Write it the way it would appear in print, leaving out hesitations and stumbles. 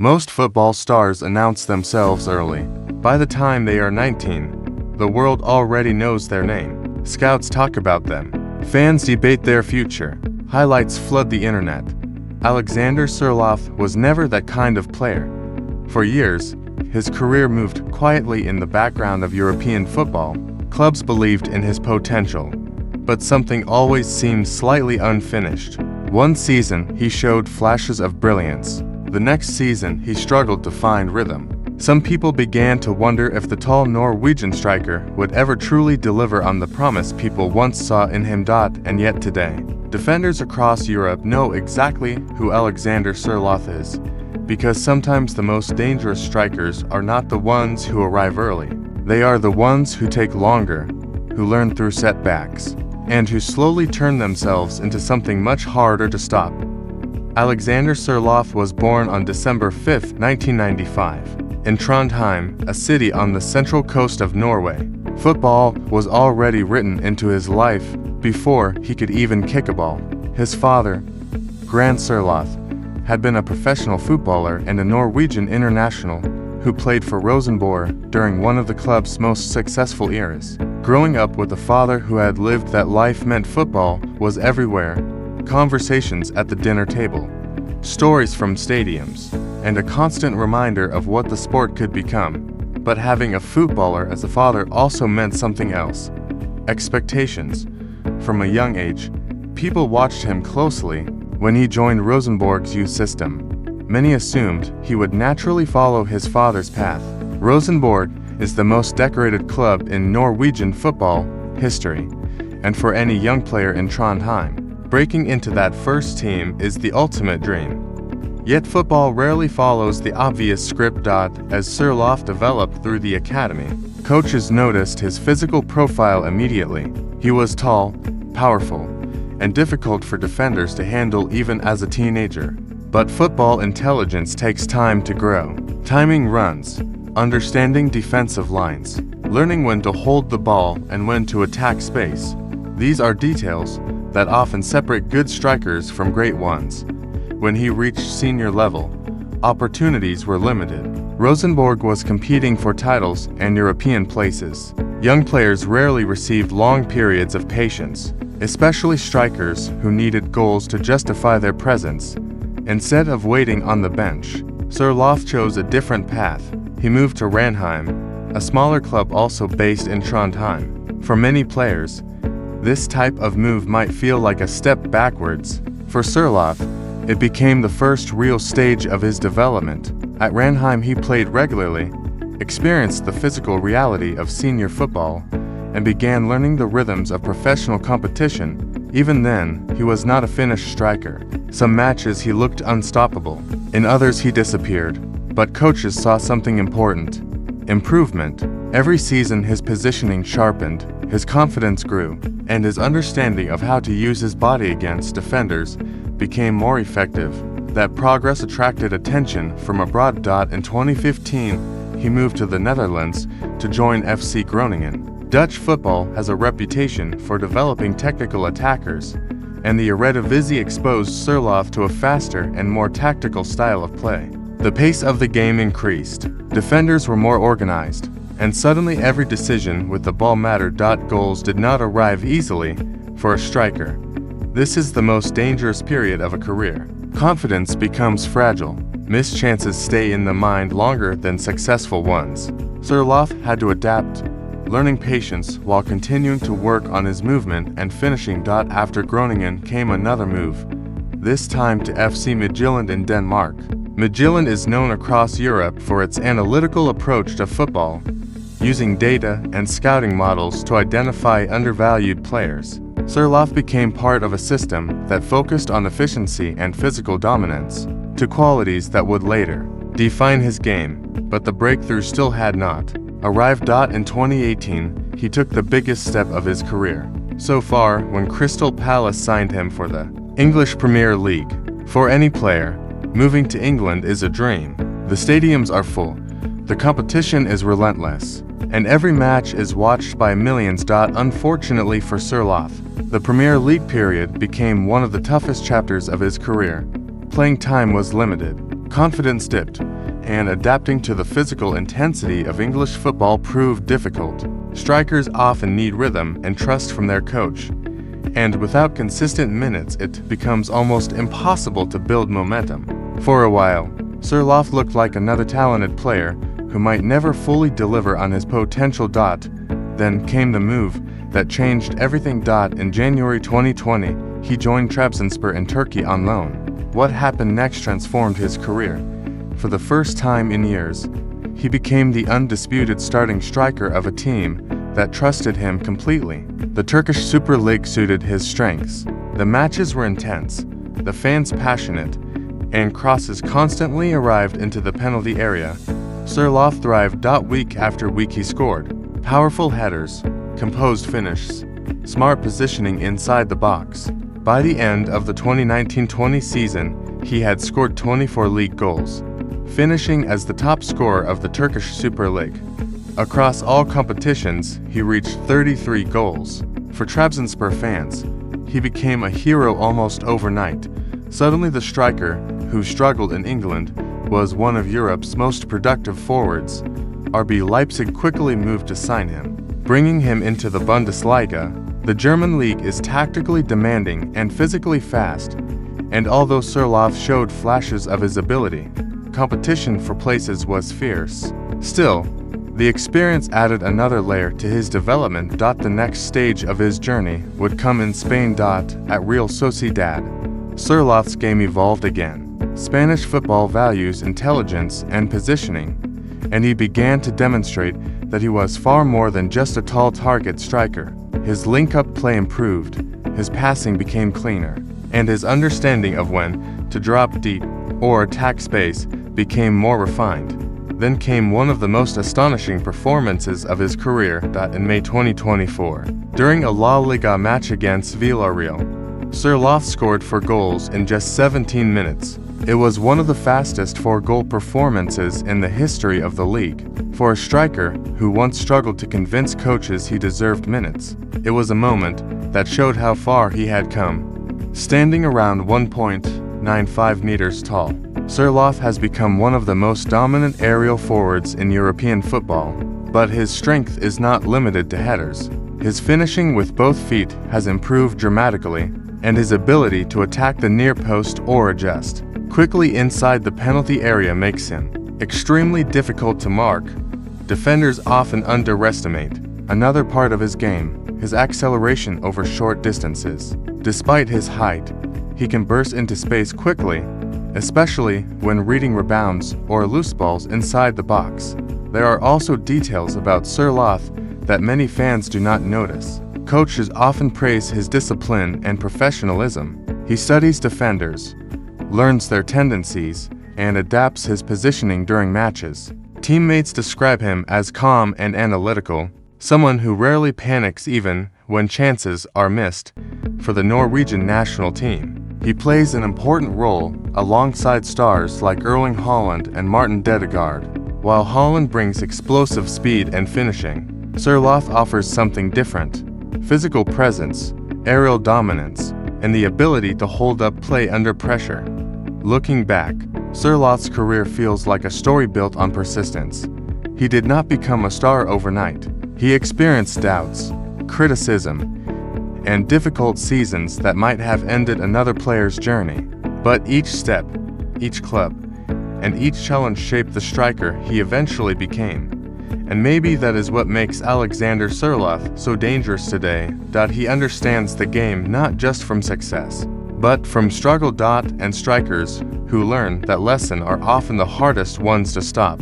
Most football stars announce themselves early. By the time they are 19, the world already knows their name. Scouts talk about them. Fans debate their future. Highlights flood the internet. Alexander Sørloth was never that kind of player. For years, his career moved quietly in the background of European football. Clubs believed in his potential, but something always seemed slightly unfinished. One season, he showed flashes of brilliance. The next season, he struggled to find rhythm. Some people began to wonder if the tall Norwegian striker would ever truly deliver on the promise people once saw in him. And yet today, defenders across Europe know exactly who Alexander Sørloth is, because sometimes the most dangerous strikers are not the ones who arrive early. They are the ones who take longer, who learn through setbacks, and who slowly turn themselves into something much harder to stop. Alexander Sørloth was born on December 5, 1995, in Trondheim, a city on the central coast of Norway. Football was already written into his life before he could even kick a ball. His father, Grand Sørloth, had been a professional footballer and a Norwegian international who played for Rosenborg during one of the club's most successful eras. Growing up with a father who had lived that life meant football was everywhere. Conversations at the dinner table, stories from stadiums, and a constant reminder of what the sport could become. But having a footballer as a father also meant something else. Expectations. From a young age, people watched him closely. When he joined Rosenborg's youth system, many assumed he would naturally follow his father's path. Rosenborg is the most decorated club in Norwegian football history, and for any young player in Trondheim, breaking into that first team is the ultimate dream. Yet football rarely follows the obvious script. As Sørloth developed through the academy, coaches noticed his physical profile immediately. He was tall, powerful, and difficult for defenders to handle even as a teenager. But football intelligence takes time to grow. Timing runs, understanding defensive lines, learning when to hold the ball and when to attack space. These are details that often separate good strikers from great ones. When he reached senior level, opportunities were limited. Rosenborg was competing for titles and European places. Young players rarely received long periods of patience, especially strikers who needed goals to justify their presence. Instead of waiting on the bench, Sørloth chose a different path. He moved to Ranheim, a smaller club also based in Trondheim. For many players, this type of move might feel like a step backwards. For Sørloth, it became the first real stage of his development. At Ranheim he played regularly, experienced the physical reality of senior football, and began learning the rhythms of professional competition. Even then, he was not a finished striker. Some matches he looked unstoppable. In others he disappeared. But coaches saw something important: improvement. Every season his positioning sharpened, his confidence grew, and his understanding of how to use his body against defenders became more effective. That progress attracted attention from abroad. In 2015, he moved to the Netherlands to join FC Groningen. Dutch football has a reputation for developing technical attackers, and the Eredivisie exposed Sørloth to a faster and more tactical style of play. The pace of the game increased, defenders were more organized, and suddenly every decision with the ball mattered. Goals did not arrive easily for a striker. This is the most dangerous period of a career. Confidence becomes fragile. Missed chances stay in the mind longer than successful ones. Sørloth had to adapt, learning patience while continuing to work on his movement and finishing. After Groningen came another move, this time to FC Midtjylland in Denmark. Midtjylland is known across Europe for its analytical approach to football, using data and scouting models to identify undervalued players. Sørloth became part of a system that focused on efficiency and physical dominance, two qualities that would later define his game, but the breakthrough still had not arrived. In 2018, he took the biggest step of his career so far when Crystal Palace signed him for the English Premier League. For any player, moving to England is a dream. The stadiums are full, the competition is relentless, and every match is watched by millions. Unfortunately for Sørloth, the Premier League period became one of the toughest chapters of his career. Playing time was limited, Confidence dipped, and adapting to the physical intensity of English football proved difficult. Strikers often need rhythm and trust from their coach, and without consistent minutes it becomes almost impossible to build momentum. For a while, Sørloth looked like another talented player who might never fully deliver on his potential. Then came the move that changed everything. In January 2020, he joined Trabzonspor in Turkey on loan. What happened next transformed his career. For the first time in years, he became the undisputed starting striker of a team that trusted him completely. The Turkish Süper Lig suited his strengths. The matches were intense, the fans passionate, and crosses constantly arrived into the penalty area. Sørloth thrived. Week after week he scored. Powerful headers, composed finishes, smart positioning inside the box. By the end of the 2019-20 season, he had scored 24 league goals, finishing as the top scorer of the Turkish Süper Lig. Across all competitions, he reached 33 goals. For Trabzonspor fans, he became a hero almost overnight. Suddenly the striker, who struggled in England, was one of Europe's most productive forwards. RB Leipzig quickly moved to sign him, bringing him into the Bundesliga. The German league is tactically demanding and physically fast, and although Sørloth showed flashes of his ability, competition for places was fierce. Still, the experience added another layer to his development. The next stage of his journey would come in Spain. At Real Sociedad, Sørloth's game evolved again. Spanish football values intelligence and positioning, and he began to demonstrate that he was far more than just a tall target striker. His link-up play improved, his passing became cleaner, and his understanding of when to drop deep or attack space became more refined. Then came one of the most astonishing performances of his career. In May 2024, during a La Liga match against Villarreal, Sørloth scored 4 goals in just 17 minutes. It was one of the fastest 4-goal performances in the history of the league. For a striker who once struggled to convince coaches he deserved minutes, it was a moment that showed how far he had come. Standing around 1.95 meters tall, Sørloth has become one of the most dominant aerial forwards in European football. But his strength is not limited to headers. His finishing with both feet has improved dramatically, and his ability to attack the near post or adjust quickly inside the penalty area makes him extremely difficult to mark. Defenders often underestimate another part of his game, his acceleration over short distances. Despite his height, he can burst into space quickly, especially when reading rebounds or loose balls inside the box. There are also details about Sørloth that many fans do not notice. Coaches often praise his discipline and professionalism. He studies defenders, learns their tendencies, and adapts his positioning during matches. Teammates describe him as calm and analytical, someone who rarely panics even when chances are missed. For the Norwegian national team, he plays an important role alongside stars like Erling Haaland and Martin Ødegaard. While Haaland brings explosive speed and finishing, Sørloth offers something different: physical presence, aerial dominance, and the ability to hold up play under pressure. Looking back, Sørloth's career feels like a story built on persistence. He did not become a star overnight. He experienced doubts, criticism, and difficult seasons that might have ended another player's journey. But each step, each club, and each challenge shaped the striker he eventually became. And maybe that is what makes Alexander Sørloth so dangerous today. He understands the game not just from success, but from struggle. And strikers who learn that lesson are often the hardest ones to stop.